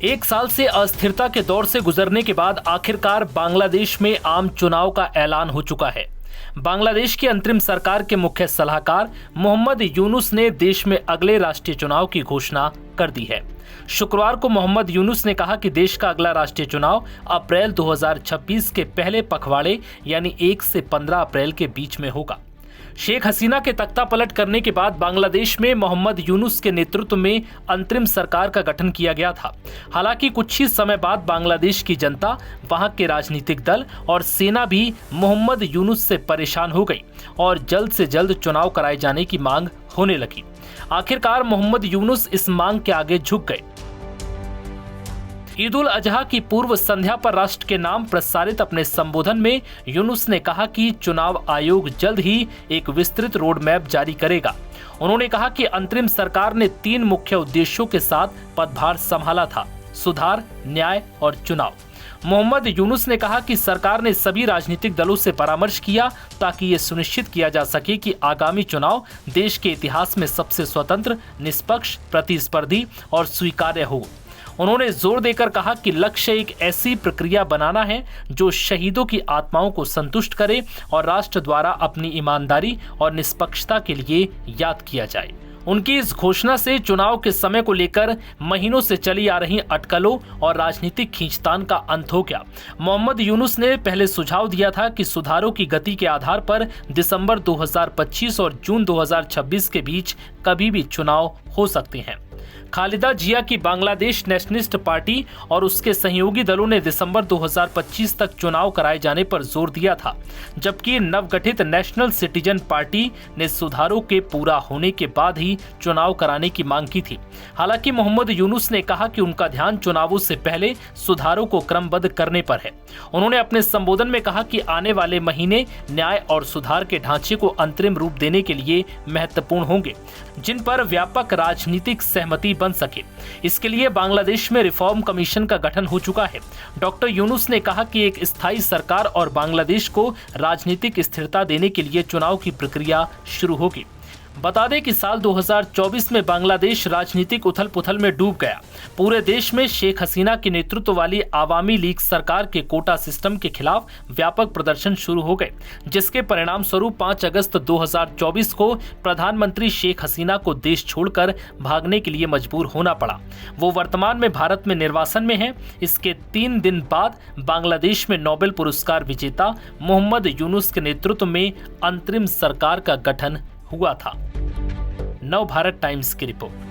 एक साल से अस्थिरता के दौर से गुजरने के बाद आखिरकार बांग्लादेश में आम चुनाव का ऐलान हो चुका है। बांग्लादेश की अंतरिम सरकार के मुख्य सलाहकार मोहम्मद यूनुस ने देश में अगले राष्ट्रीय चुनाव की घोषणा कर दी है। शुक्रवार को मोहम्मद यूनुस ने कहा कि देश का अगला राष्ट्रीय चुनाव अप्रैल 2026 के पहले पखवाड़े यानी 1 से 15 अप्रैल के बीच में होगा। शेख हसीना के तख्ता पलट करने के बाद बांग्लादेश में मोहम्मद यूनुस के नेतृत्व में अंतरिम सरकार का गठन किया गया था। हालांकि कुछ ही समय बाद बांग्लादेश की जनता, वहां के राजनीतिक दल और सेना भी मोहम्मद यूनुस से परेशान हो गई और जल्द से जल्द चुनाव कराए जाने की मांग होने लगी। आखिरकार मोहम्मद यूनुस इस मांग के आगे झुक गए। ईद उल अजहा की पूर्व संध्या पर राष्ट्र के नाम प्रसारित अपने संबोधन में यूनुस ने कहा कि चुनाव आयोग जल्द ही एक विस्तृत रोड मैप जारी करेगा। उन्होंने कहा कि अंतरिम सरकार ने 3 मुख्य उद्देश्यों के साथ पदभार संभाला था: सुधार, न्याय और चुनाव। मोहम्मद यूनुस ने कहा कि सरकार ने सभी राजनीतिक दलों से परामर्श किया ताकि ये सुनिश्चित किया जा सके कि आगामी चुनाव देश के इतिहास में सबसे स्वतंत्र, निष्पक्ष, प्रतिस्पर्धी और स्वीकार्य हो। उन्होंने जोर देकर कहा कि लक्ष्य एक ऐसी प्रक्रिया बनाना है जो शहीदों की आत्माओं को संतुष्ट करे और राष्ट्र द्वारा अपनी ईमानदारी और निष्पक्षता के लिए याद किया जाए। उनकी इस घोषणा से चुनाव के समय को लेकर महीनों से चली आ रही अटकलों और राजनीतिक खींचतान का अंत हो गया। मोहम्मद यूनुस ने पहले सुझाव दिया था कि सुधारों की गति के आधार पर दिसंबर 2025 और जून 2026 के बीच कभी भी चुनाव हो सकते हैं। खालिदा जिया की बांग्लादेश नेशनलिस्ट पार्टी और उसके सहयोगी दलों ने दिसंबर 2025 तक चुनाव कराए जाने पर जोर दिया था, जबकि नवगठित नेशनल सिटीजन पार्टी ने सुधारों के पूरा होने के बाद ही चुनाव कराने की मांग की थी। हालांकि मोहम्मद यूनुस ने कहा कि उनका ध्यान चुनावों से पहले सुधारों को क्रमबद्ध करने पर है। उन्होंने अपने संबोधन में कहा कि आने वाले महीने न्याय और सुधार के ढांचे को अंतरिम रूप देने के लिए महत्वपूर्ण होंगे, जिन पर व्यापक राजनीतिक सहमति बन सके। इसके लिए बांग्लादेश में रिफॉर्म कमीशन का गठन हो चुका है। डॉक्टर यूनुस ने कहा कि एक स्थायी सरकार और बांग्लादेश को राजनीतिक स्थिरता देने के लिए चुनाव की प्रक्रिया शुरू होगी। बता दें कि साल 2024 में बांग्लादेश राजनीतिक उथल-पुथल में डूब गया। पूरे देश में शेख हसीना के नेतृत्व वाली आवामी लीग सरकार के कोटा सिस्टम के खिलाफ व्यापक प्रदर्शन शुरू हो गए, जिसके परिणाम स्वरूप 5 अगस्त 2024 को प्रधानमंत्री शेख हसीना को देश छोड़कर भागने के लिए मजबूर होना पड़ा। वो वर्तमान में भारत में निर्वासन में है। इसके 3 दिन बाद बांग्लादेश में नोबेल पुरस्कार विजेता मोहम्मद यूनुस के नेतृत्व में अंतरिम सरकार का गठन हुआ था। नव भारत टाइम्स की रिपोर्ट।